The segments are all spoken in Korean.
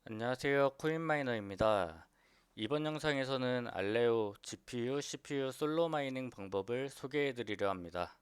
안녕하세요. 코인마이너입니다. 이번 영상에서는 알레오 GPU, CPU 솔로 마이닝 방법을 소개해 드리려 합니다.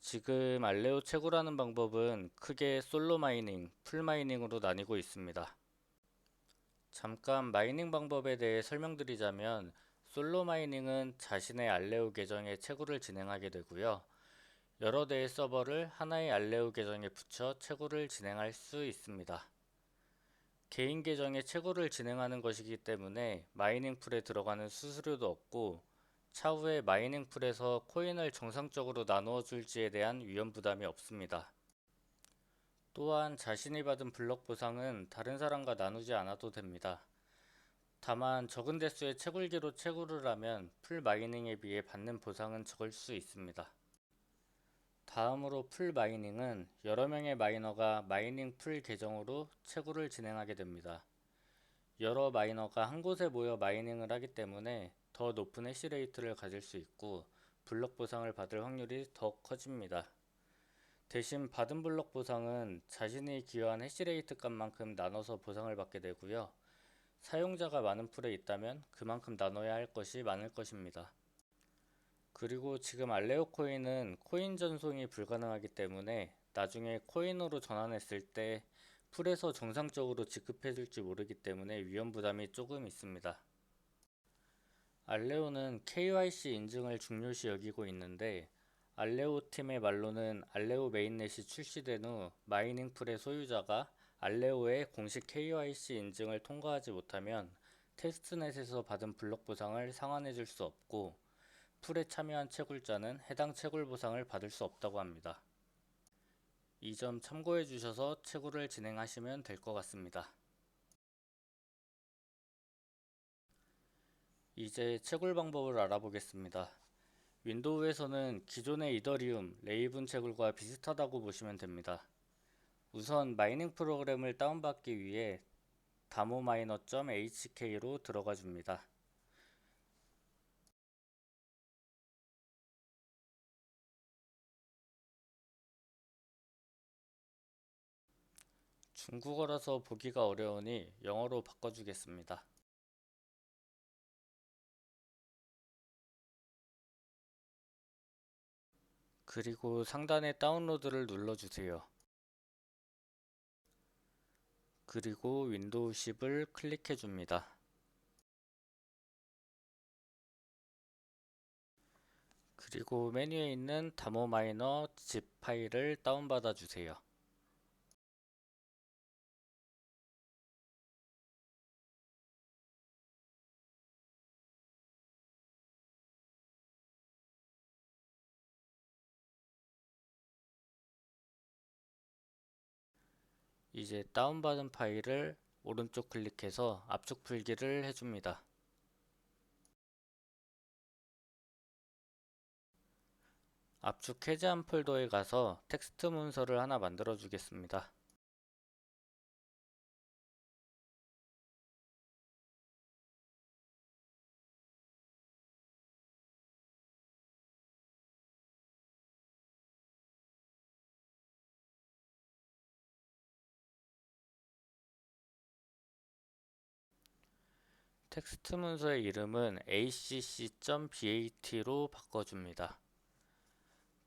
지금 알레오 채굴하는 방법은 크게 솔로 마이닝, 풀 마이닝으로 나뉘고 있습니다. 잠깐 마이닝 방법에 대해 설명드리자면 솔로 마이닝은 자신의 알레오 계정에 채굴을 진행하게 되고요. 여러 대의 서버를 하나의 알레오 계정에 붙여 채굴을 진행할 수 있습니다. 개인 계정에 채굴을 진행하는 것이기 때문에 마이닝 풀에 들어가는 수수료도 없고 차후에 마이닝 풀에서 코인을 정상적으로 나누어 줄지에 대한 위험 부담이 없습니다. 또한 자신이 받은 블록 보상은 다른 사람과 나누지 않아도 됩니다. 다만 적은 대수의 채굴기로 채굴을 하면 풀 마이닝에 비해 받는 보상은 적을 수 있습니다. 다음으로 풀 마이닝은 여러 명의 마이너가 마이닝 풀 계정으로 채굴을 진행하게 됩니다. 여러 마이너가 한 곳에 모여 마이닝을 하기 때문에 더 높은 해시레이트를 가질 수 있고 블록 보상을 받을 확률이 더 커집니다. 대신 받은 블록 보상은 자신이 기여한 해시레이트 값만큼 나눠서 보상을 받게 되고요. 사용자가 많은 풀에 있다면 그만큼 나눠야 할 것이 많을 것입니다. 그리고 지금 알레오 코인은 코인 전송이 불가능하기 때문에 나중에 코인으로 전환했을 때 풀에서 정상적으로 지급해줄지 모르기 때문에 위험 부담이 조금 있습니다. 알레오는 KYC 인증을 중요시 여기고 있는데 알레오 팀의 말로는 알레오 메인넷이 출시된 후 마이닝 풀의 소유자가 알레오의 공식 KYC 인증을 통과하지 못하면 테스트넷에서 받은 블록 보상을 상환해줄 수 없고 풀에 참여한 채굴자는 해당 채굴 보상을 받을 수 없다고 합니다. 이 점 참고해 주셔서 채굴을 진행하시면 될 것 같습니다. 이제 채굴 방법을 알아보겠습니다. 윈도우에서는 기존의 이더리움, 레이븐 채굴과 비슷하다고 보시면 됩니다. 우선 마이닝 프로그램을 다운받기 위해 damominer.hk로 들어가 줍니다. 중국어라서 보기가 어려우니 영어로 바꿔주겠습니다. 그리고 상단에 다운로드를 눌러주세요. 그리고 윈도우 10을 클릭해 줍니다. 그리고 메뉴에 있는 다모마이너 zip 파일을 다운받아 주세요. 이제 다운받은 파일을 오른쪽 클릭해서 압축 풀기를 해줍니다. 압축 해제한 폴더에 가서 텍스트 문서를 하나 만들어 주겠습니다. 텍스트 문서의 이름은 acc.bat로 바꿔줍니다.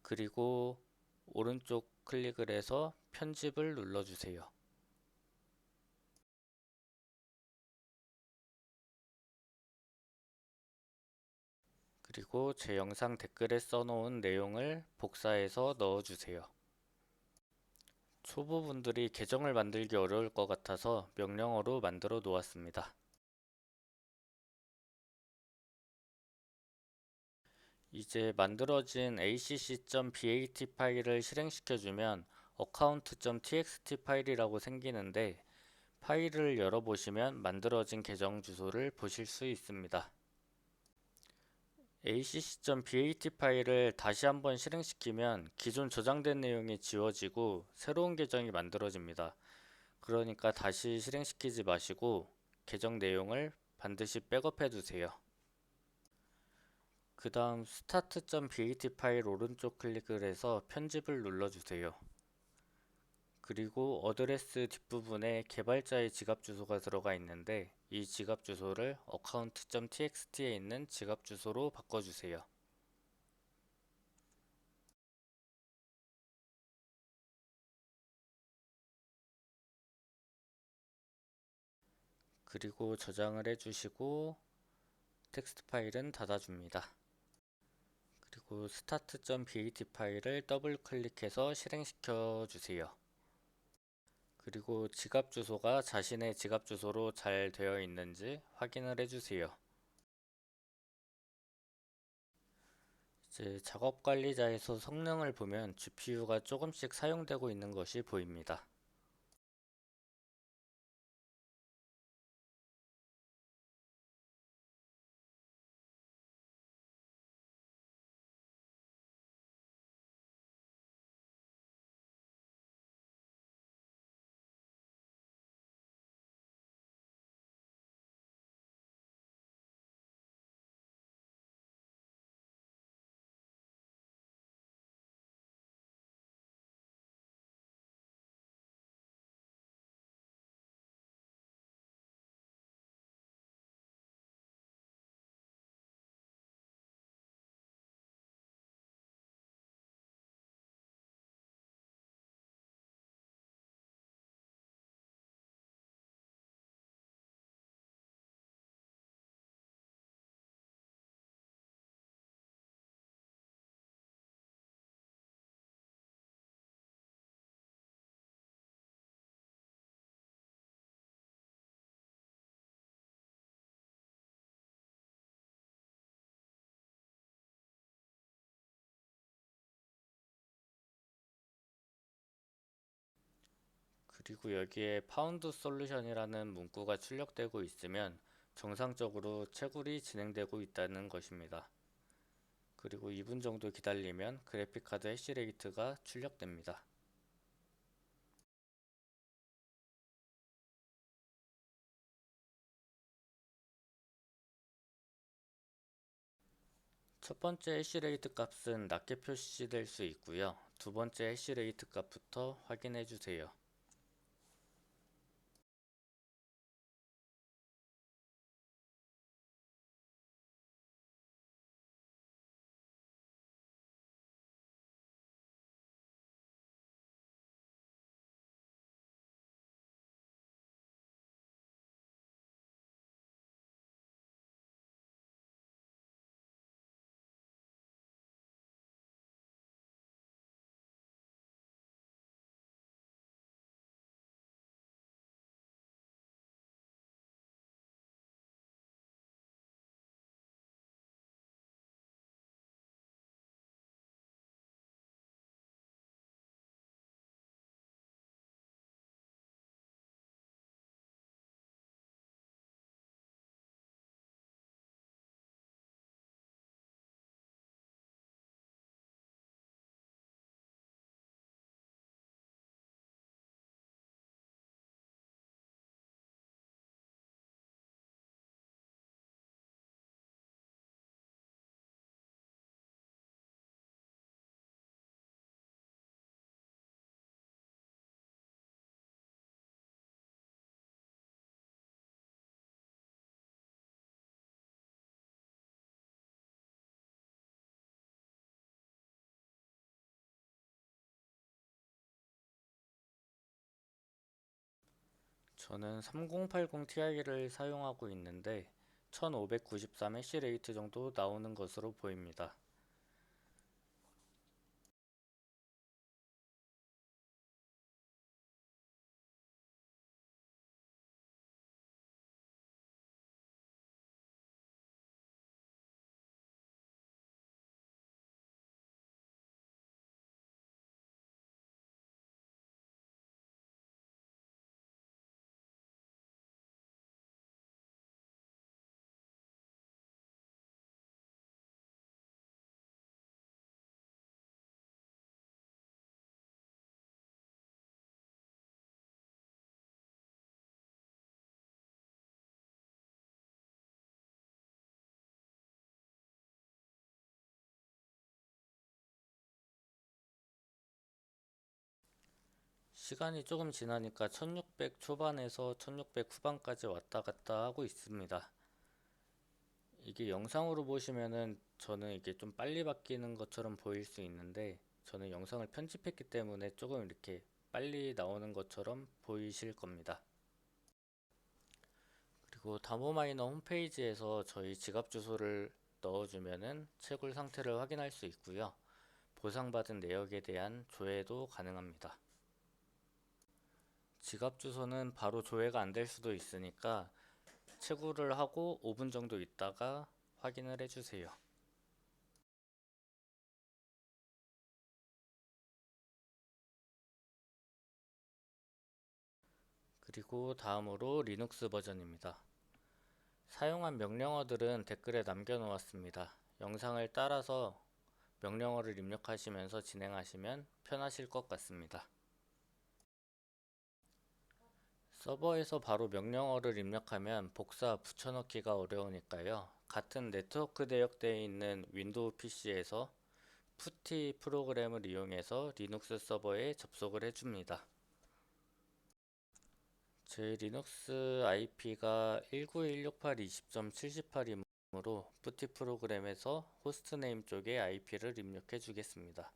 그리고 오른쪽 클릭을 해서 편집을 눌러주세요. 그리고 제 영상 댓글에 써놓은 내용을 복사해서 넣어주세요. 초보분들이 계정을 만들기 어려울 것 같아서 명령어로 만들어 놓았습니다. 이제 만들어진 acc.bat 파일을 실행시켜주면 account.txt 파일이라고 생기는데 파일을 열어보시면 만들어진 계정 주소를 보실 수 있습니다. acc.bat 파일을 다시 한번 실행시키면 기존 저장된 내용이 지워지고 새로운 계정이 만들어집니다. 그러니까 다시 실행시키지 마시고 계정 내용을 반드시 백업해 두세요. 그 다음 start.bat 파일 오른쪽 클릭을 해서 편집을 눌러주세요. 그리고 어드레스 뒷부분에 개발자의 지갑 주소가 들어가 있는데 이 지갑 주소를 account.txt에 있는 지갑 주소로 바꿔주세요. 그리고 저장을 해주시고 텍스트 파일은 닫아줍니다. 그리고 start.bat 파일을 더블 클릭해서 실행시켜 주세요. 그리고 지갑 주소가 자신의 지갑 주소로 잘 되어 있는지 확인을 해주세요. 이제 작업 관리자에서 성능을 보면 GPU가 조금씩 사용되고 있는 것이 보입니다. 그리고 여기에 파운드 솔루션이라는 문구가 출력되고 있으면 정상적으로 채굴이 진행되고 있다는 것입니다. 그리고 2분 정도 기다리면 그래픽카드 해시레이트가 출력됩니다. 첫 번째 해시레이트 값은 낮게 표시될 수 있고요. 두 번째 해시레이트 값부터 확인해 주세요. 저는 3080 Ti를 사용하고 있는데 1593 해시레이트 정도 나오는 것으로 보입니다. 시간이 조금 지나니까 1600 초반에서 1600 후반까지 왔다 갔다 하고 있습니다. 이게 영상으로 보시면은 저는 이게 좀 빨리 바뀌는 것처럼 보일 수 있는데, 저는 영상을 편집했기 때문에 조금 이렇게 빨리 나오는 것처럼 보이실 겁니다. 그리고 다모마이너 홈페이지에서 저희 지갑 주소를 넣어주면은 채굴 상태를 확인할 수 있고요. 보상받은 내역에 대한 조회도 가능합니다. 지갑 주소는 바로 조회가 안 될 수도 있으니까 채굴을 하고 5분 정도 있다가 확인을 해주세요. 그리고 다음으로 리눅스 버전입니다. 사용한 명령어들은 댓글에 남겨놓았습니다. 영상을 따라서 명령어를 입력하시면서 진행하시면 편하실 것 같습니다. 서버에서 바로 명령어를 입력하면 복사 붙여넣기가 어려우니까요. 같은 네트워크 대역대에 있는 윈도우 PC에서 푸티 프로그램을 이용해서 리눅스 서버에 접속을 해줍니다. 제 리눅스 IP가 19168.20.78이므로 푸티 프로그램에서 호스트네임 쪽에 IP를 입력해 주겠습니다.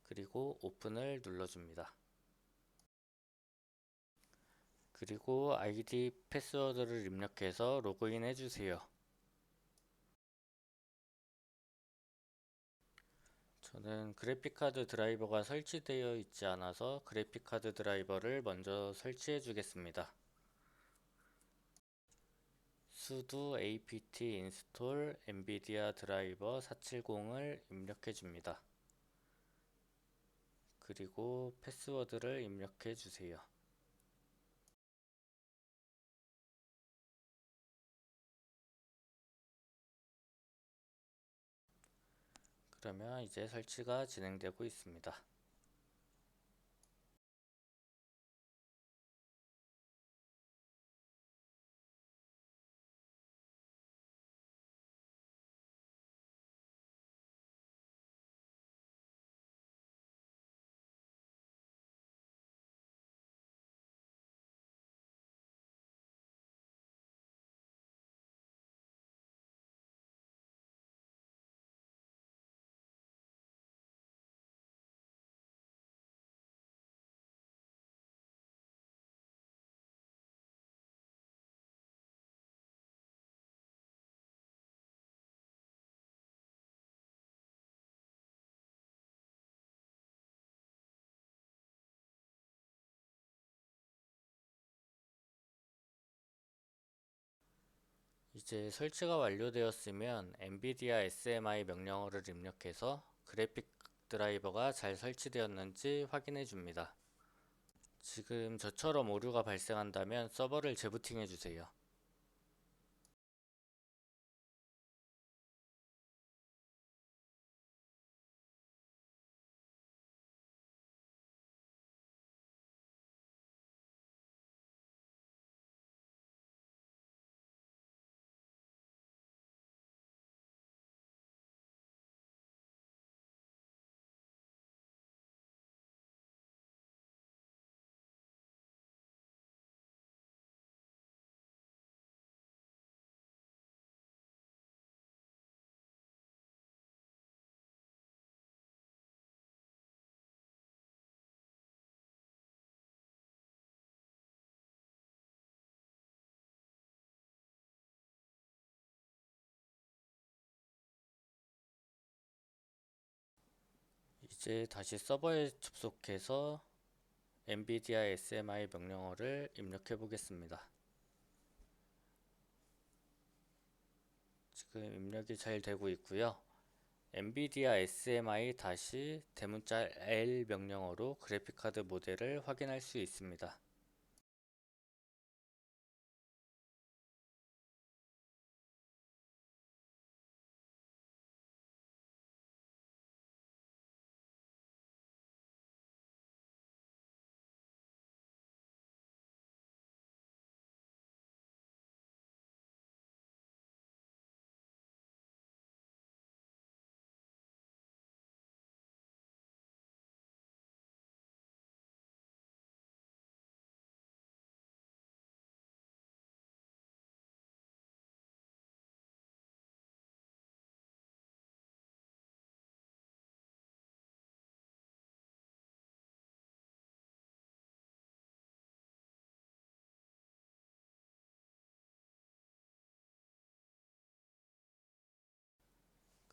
그리고 오픈을 눌러줍니다. 그리고 아이디 패스워드를 입력해서 로그인 해주세요. 저는 그래픽카드 드라이버가 설치되어 있지 않아서 그래픽카드 드라이버를 먼저 설치해 주겠습니다. sudo apt install nvidia driver 470을 입력해 줍니다. 그리고 패스워드를 입력해 주세요. 그러면 이제 설치가 진행되고 있습니다. 이제 설치가 완료되었으면 엔비디아 SMI 명령어를 입력해서 그래픽 드라이버가 잘 설치되었는지 확인해 줍니다. 지금 저처럼 오류가 발생한다면 서버를 재부팅해 주세요. 이제 다시 서버에 접속해서 엔비디아 SMI 명령어를 입력해 보겠습니다. 지금 입력이 잘 되고 있고요. 엔비디아 SMI 다시 대문자 L 명령어로 그래픽카드 모델을 확인할 수 있습니다.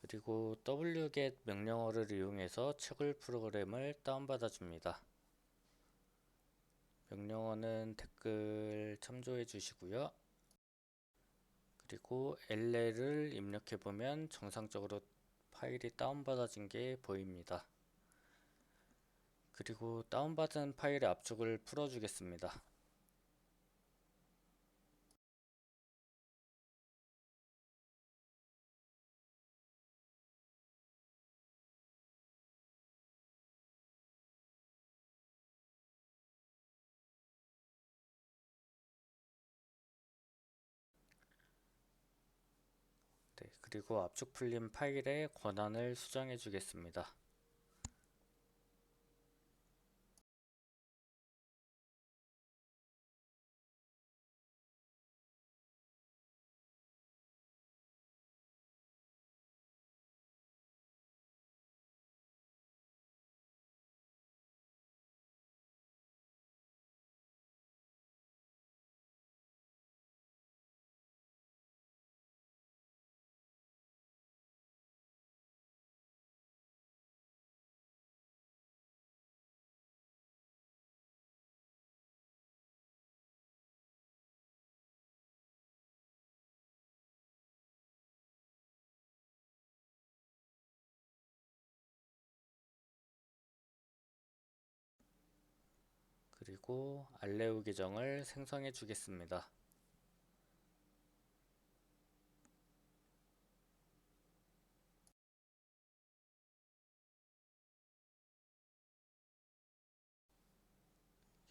그리고 wget 명령어를 이용해서 채굴 프로그램을 다운받아 줍니다. 명령어는 댓글 참조해 주시고요. 그리고 LL을 입력해 보면 정상적으로 파일이 다운받아진 게 보입니다. 그리고 다운받은 파일의 압축을 풀어주겠습니다. 네, 그리고 압축 풀린 파일의 권한을 수정해 주겠습니다. 그리고 알레우 계정을 생성해 주겠습니다.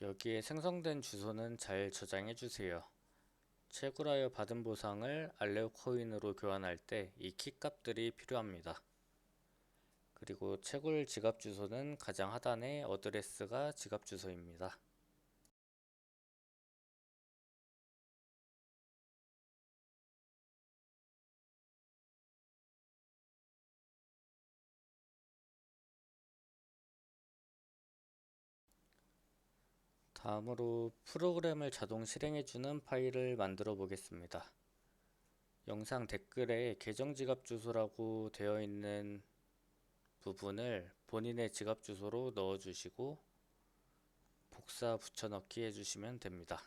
여기에 생성된 주소는 잘 저장해 주세요. 채굴하여 받은 보상을 알레우 코인으로 교환할 때 이 키값들이 필요합니다. 그리고 채굴 지갑 주소는 가장 하단의 어드레스가 지갑 주소입니다. 다음으로 프로그램을 자동 실행해주는 파일을 만들어 보겠습니다. 영상 댓글에 계정 지갑 주소라고 되어 있는 부분을 본인의 지갑 주소로 넣어주시고 복사 붙여넣기 해주시면 됩니다.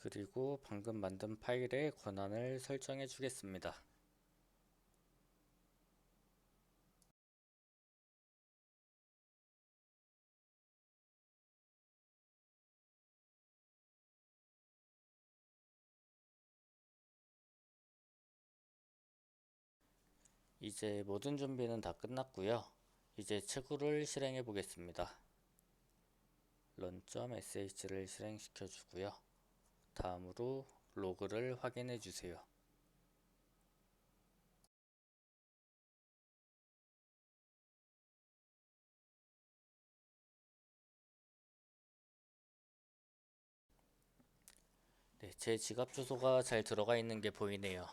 그리고 방금 만든 파일의 권한을 설정해 주겠습니다. 이제 모든 준비는 다 끝났고요. 이제 채굴을 실행해 보겠습니다. run.sh를 실행시켜 주고요. 다음으로 로그를 확인해 주세요. 네, 제 지갑 주소가 잘 들어가 있는 게 보이네요.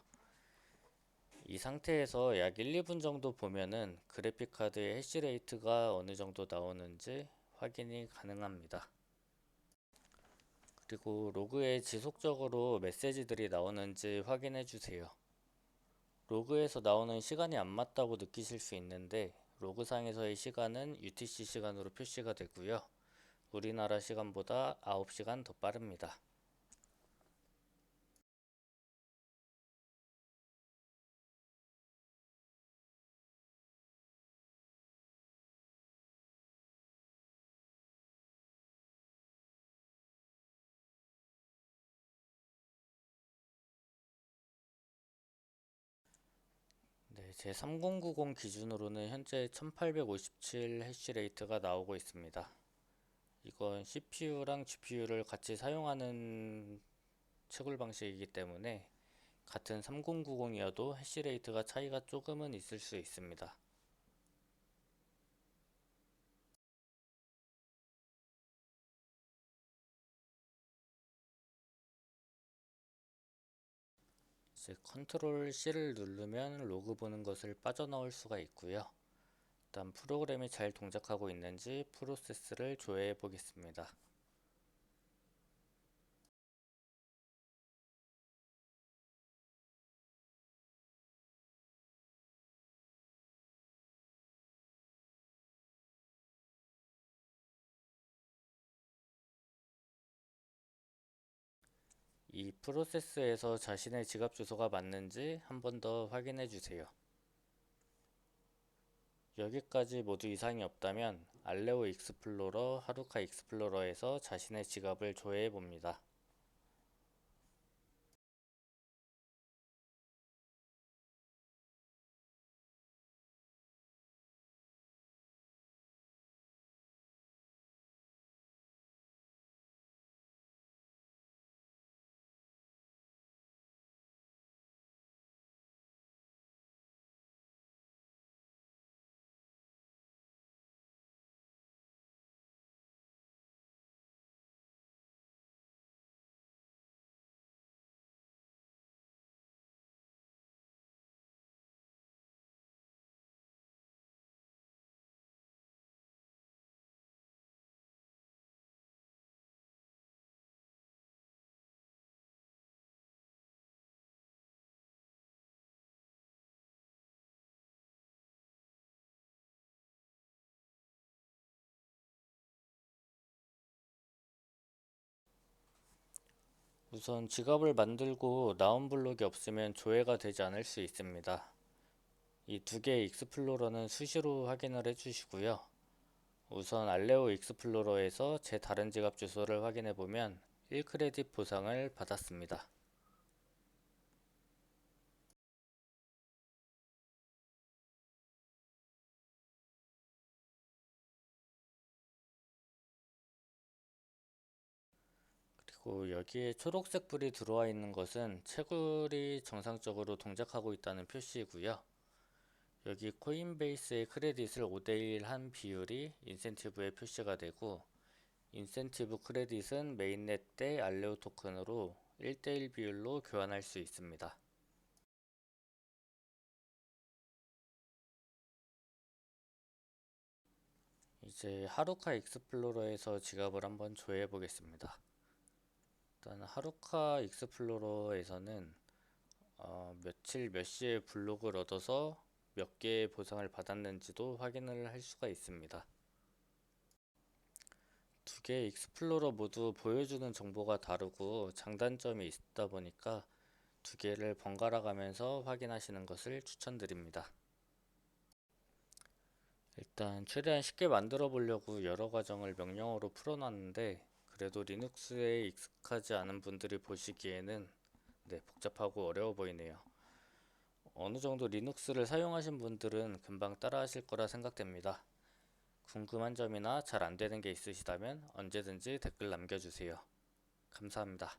이 상태에서 약 1, 2분 정도 보면은 그래픽카드의 해시레이트가 어느 정도 나오는지 확인이 가능합니다. 그리고 로그에 지속적으로 메시지들이 나오는지 확인해 주세요. 로그에서 나오는 시간이 안 맞다고 느끼실 수 있는데 로그상에서의 시간은 UTC 시간으로 표시가 되고요. 우리나라 시간보다 9시간 더 빠릅니다. 제 3090 기준으로는 현재 1857 해시레이트가 나오고 있습니다. 이건 CPU랑 GPU를 같이 사용하는 채굴 방식이기 때문에 같은 3090이어도 해시레이트가 차이가 조금은 있을 수 있습니다. 이제 컨트롤 C를 누르면 로그 보는 것을 빠져나올 수가 있고요. 일단 프로그램이 잘 동작하고 있는지 프로세스를 조회해 보겠습니다. 이 프로세스에서 자신의 지갑 주소가 맞는지 한 번 더 확인해 주세요. 여기까지 모두 이상이 없다면 알레오 익스플로러, 하루카 익스플로러에서 자신의 지갑을 조회해 봅니다. 우선 지갑을 만들고 나온 블록이 없으면 조회가 되지 않을 수 있습니다. 이 두 개의 익스플로러는 수시로 확인을 해주시고요. 우선 알레오 익스플로러에서 제 다른 지갑 주소를 확인해 보면 1크레딧 보상을 받았습니다. 그리고 여기에 초록색 불이 들어와 있는 것은 채굴이 정상적으로 동작하고 있다는 표시이고요. 여기 코인베이스의 크레딧을 5대1 한 비율이 인센티브에 표시가 되고, 인센티브 크레딧은 메인넷 대 알레오 토큰으로 1대1 비율로 교환할 수 있습니다. 이제 하루카 익스플로러에서 지갑을 한번 조회해 보겠습니다. 일단 하루카 익스플로러에서는 며칠 몇 시에 블록을 얻어서 몇 개의 보상을 받았는지도 확인을 할 수가 있습니다. 두 개의 익스플로러 모두 보여주는 정보가 다르고 장단점이 있다 보니까 두 개를 번갈아 가면서 확인하시는 것을 추천드립니다. 일단 최대한 쉽게 만들어 보려고 여러 과정을 명령어로 풀어놨는데, 그래도 리눅스에 익숙하지 않은 분들이 보시기에는 복잡하고 어려워 보이네요. 어느 정도 리눅스를 사용하신 분들은 금방 따라 하실 거라 생각됩니다. 궁금한 점이나 잘 안되는 게 있으시다면 언제든지 댓글 남겨주세요. 감사합니다.